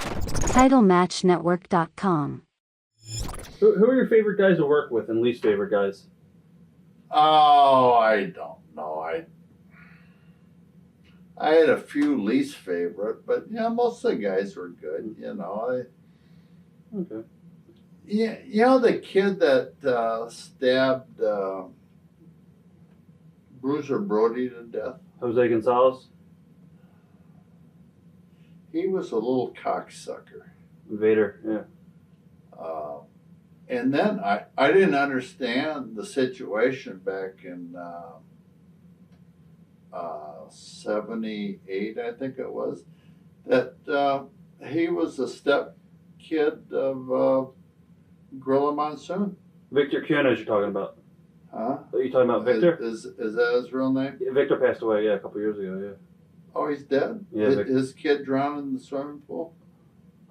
TitleMatchNetwork.com. Who are your favorite guys to work with and least favorite guys? Oh, I don't know. I had a few least favorite, but yeah, most of the guys were good. Okay. Yeah, the kid that stabbed Bruiser Brody to death. Jose Gonzalez? He was a little cocksucker. Vader, yeah. And then I didn't understand the situation back in 78, I think it was, that he was a step kid of Gorilla Monsoon. Victor Quiñones you're talking about. Huh? Are you talking about Victor? Is that his real name? Yeah, Victor passed away, a couple years ago, yeah. Oh, he's dead? Yeah, His kid drowned in the swimming pool?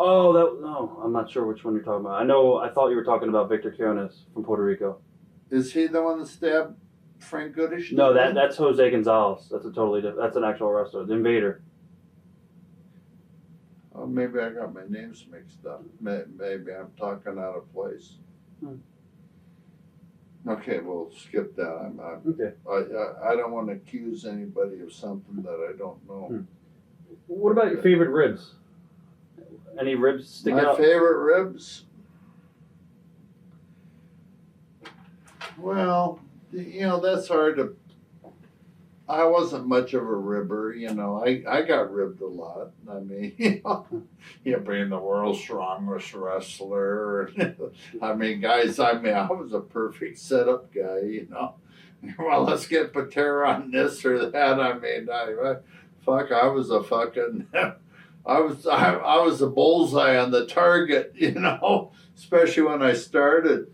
Oh, no, I'm not sure which one you're talking about. I thought you were talking about Victor Quiñones from Puerto Rico. Is he the one that stabbed Frank Goodish? No, that's Jose Gonzalez. That's a totally different. That's an actual wrestler. The Invader. Oh, maybe I got my names mixed up. Maybe I'm talking out of place. Okay, we'll skip that. Okay. I don't want to accuse anybody of something that I don't know. What about your favorite ribs? Any ribs stick out? My favorite ribs? Well, that's hard to... I wasn't much of a ribber, I got ribbed a lot. I mean, being the world's strongest wrestler. I was a perfect setup guy, Well, let's get Patera on this or that. I mean, I was a fucking... I was a bullseye on the target, especially when I started,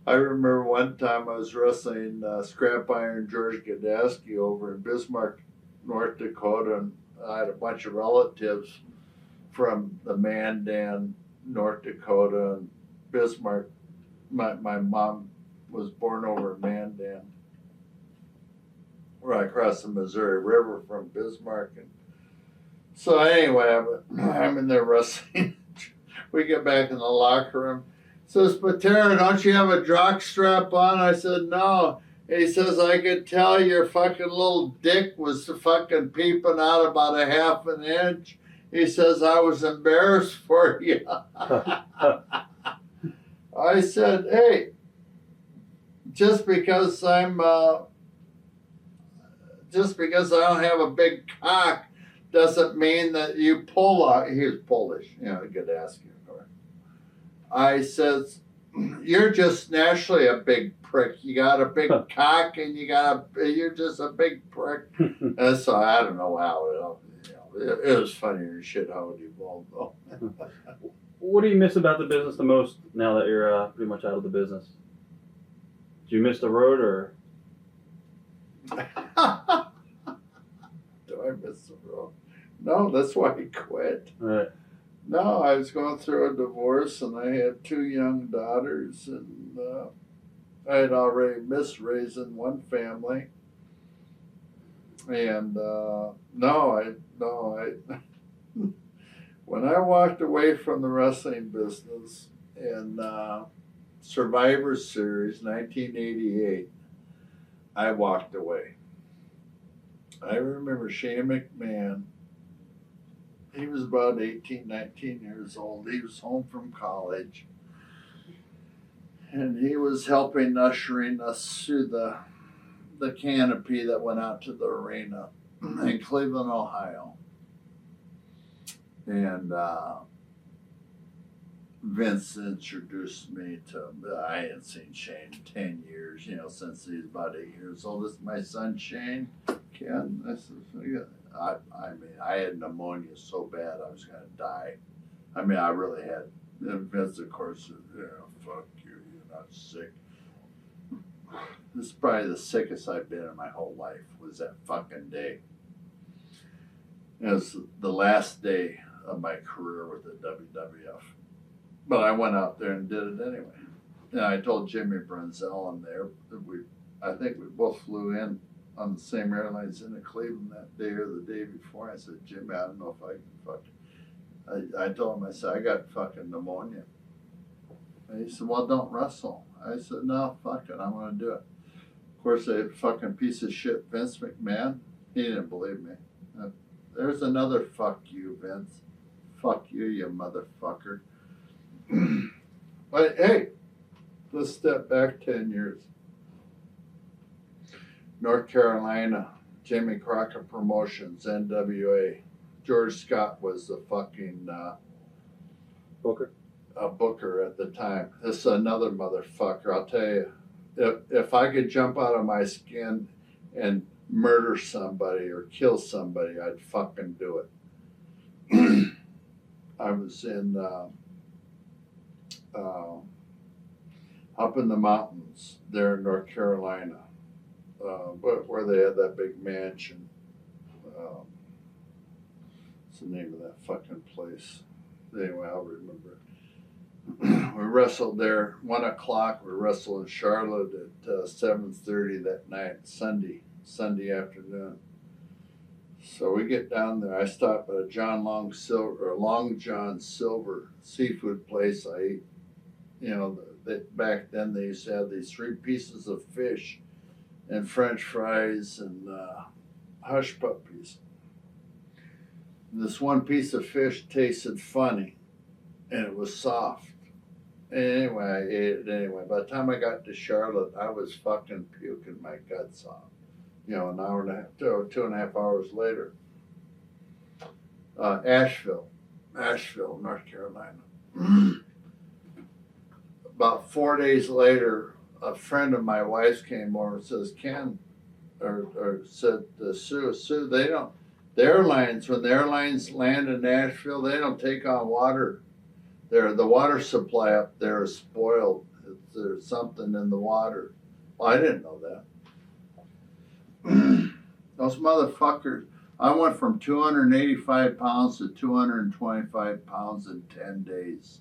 I remember one time I was wrestling Scrap Iron George Gadasky over in Bismarck, North Dakota, and I had a bunch of relatives from the Mandan, North Dakota, and Bismarck. My mom was born over in Mandan, right across the Missouri River from Bismarck. And so anyway, I'm in there wrestling. We get back in the locker room. Says, Patera, don't you have a jock strap on? I said, no. He says, I could tell your fucking little dick was fucking peeping out about a half an inch. He says, I was embarrassed for you. I said, hey, just because I don't have a big cock doesn't mean that you pull out. He was Polish, good ask you. I says, you're just naturally a big prick. You got a big cock and you're just a big prick. And so I don't know how it was funny as shit how it evolved though. What do you miss about the business the most now that you're pretty much out of the business? Do you miss the road or? Do I miss the road? No, that's why he quit. Right. No, I was going through a divorce and I had 2 young daughters and I had already missed raising one family. And when I walked away from the wrestling business in Survivor Series 1988, I walked away. I remember Shane McMahon. He was about 18, 19 years old. He was home from college. And he was helping ushering us through the canopy that went out to the arena in Cleveland, Ohio. And Vince introduced me to, I hadn't seen Shane in 10 years, since he was about 8 years old. This is my son, Shane. Ken, I had pneumonia so bad I was going to die. I really had. And Vince, of course, said, fuck you, you're not sick. This is probably the sickest I've been in my whole life, was that fucking day. It was the last day of my career with the WWF. But I went out there and did it anyway. And I told Jimmy Brunzell in there that I think we both flew in on the same airlines into Cleveland that day or the day before. I said, Jimmy, I don't know if I can I told him, I said, I got fucking pneumonia. And he said, well, don't wrestle. I said, no, fuck it, I'm gonna do it. Of course, a fucking piece of shit, Vince McMahon, he didn't believe me. There's another fuck you, Vince. Fuck you, you motherfucker. But hey, let's step back 10 years. North Carolina, Jamie Crockett Promotions, NWA. George Scott was the fucking Booker. Booker at the time. This is another motherfucker. I'll tell you, if I could jump out of my skin and murder somebody or kill somebody, I'd fucking do it. I was in up in the mountains there in North Carolina, where they had that big mansion. What's the name of that fucking place? Anyway, I'll remember it. We wrestled there 1 o'clock. We wrestled in Charlotte at 7:30 that night, Sunday afternoon. So we get down there. I stop at a Long John Silver seafood place. I eat, back then they used to have these 3 pieces of fish and French fries and hush puppies. And this one piece of fish tasted funny, and it was soft. Anyway, I ate it anyway. By the time I got to Charlotte, I was fucking puking my guts off. An hour and a half, 2.5 hours later. Asheville, North Carolina. About 4 days later, a friend of my wife's came over and says, Ken, or said to Sue, when the airlines land in Nashville, they don't take on water. The water supply up there is spoiled. There's something in the water. Well, I didn't know that. Those motherfuckers, I went from 285 pounds to 225 pounds in 10 days.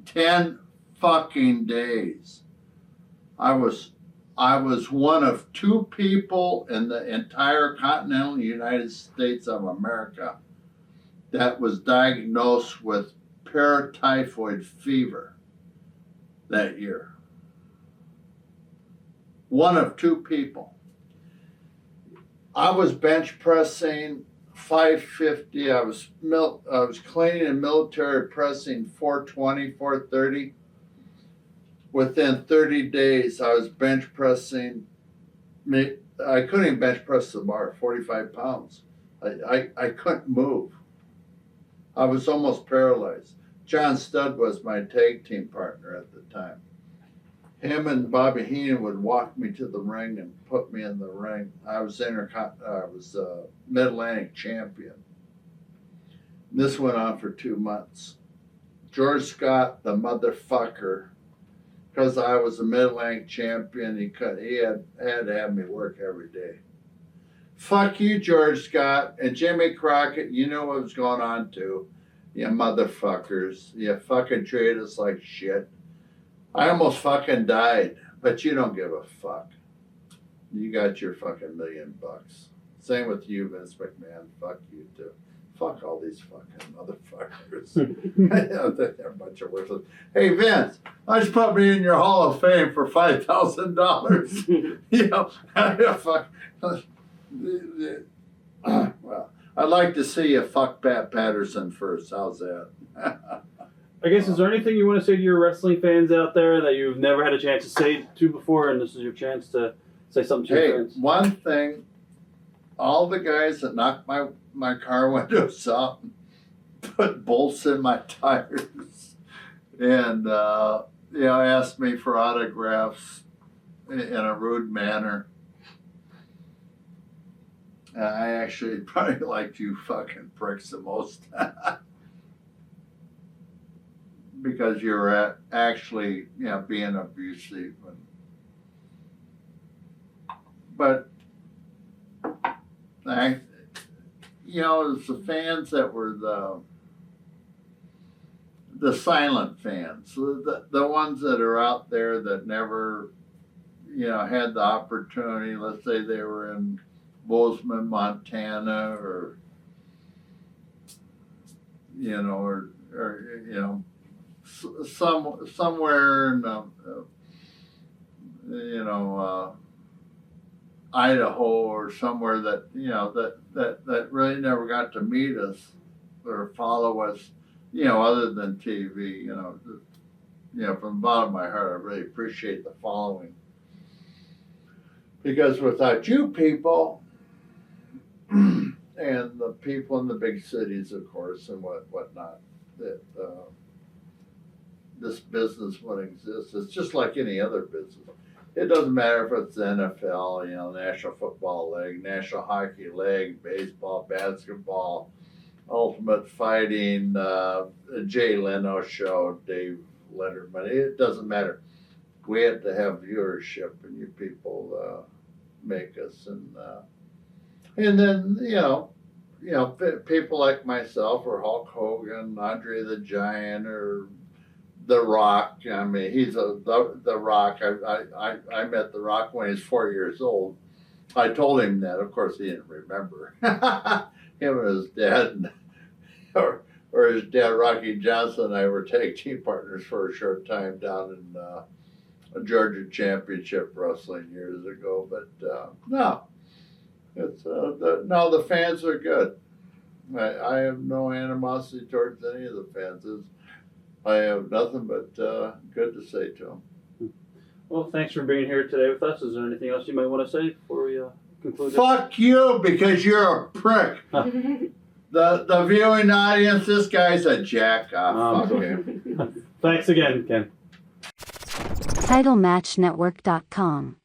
10 fucking days. I was one of 2 people in the entire continental United States of America that was diagnosed with Paratyphoid Fever that year. One of 2 people. I was bench pressing 550. I was cleaning and military pressing 420, 430. Within 30 days, I was bench pressing. I couldn't even bench press the bar, 45 pounds. I couldn't move. I was almost paralyzed. John Studd was my tag team partner at the time. Him and Bobby Heenan would walk me to the ring and put me in the ring. I was Mid-Atlantic champion. And this went on for 2 months. George Scott, the motherfucker, because I was a Mid-Atlantic champion, he had to have me work every day. Fuck you, George Scott, and Jimmy Crockett, you know what was going on too. You motherfuckers. You fucking treated us like shit. I almost fucking died, but you don't give a fuck. You got your fucking $1 million. Same with you, Vince McMahon. Fuck you too. Fuck all these fucking motherfuckers. They're a bunch of worthless. Hey Vince, I just put me in your Hall of Fame for $5,000. Fuck. Well, I'd like to see you fuck Pat Patterson first. How's that? I guess, is there anything you want to say to your wrestling fans out there that you've never had a chance to say to before, and this is your chance to say something to your fans? One thing, all the guys that knocked my car windows out, put bolts in my tires, and asked me for autographs in a rude manner. I actually probably liked you fucking pricks the most. Because you're actually, being abusive. But, it's the fans that were the silent fans, the ones that are out there that never, had the opportunity. Let's say they were in Bozeman, Montana, or somewhere in Idaho or somewhere that that really never got to meet us or follow us, other than TV. From the bottom of my heart, I really appreciate the following, because without you people and the people in the big cities, of course, and whatnot, that this business wouldn't exist. It's just like any other business. It doesn't matter if it's the NFL, National Football League, National Hockey League, baseball, basketball, Ultimate Fighting, Jay Leno show, Dave Letterman. It doesn't matter. We have to have viewership, and you people make us, and then people like myself or Hulk Hogan, Andre the Giant, or The Rock. I mean, he's the Rock. I met The Rock when he was 4 years old. I told him that. Of course, he didn't remember. Him and his dad, or his dad, Rocky Johnson, and I were tag team partners for a short time down in a Georgia Championship Wrestling years ago. But no, it's the fans are good. I have no animosity towards any of the fans. I have nothing but good to say to them. Well, thanks for being here today with us. Is there anything else you might want to say before we conclude? Fuck you, because you're a prick. The viewing audience, this guy's a jack off. Fuck him. Thanks again, Ken. TitleMatchNetwork.com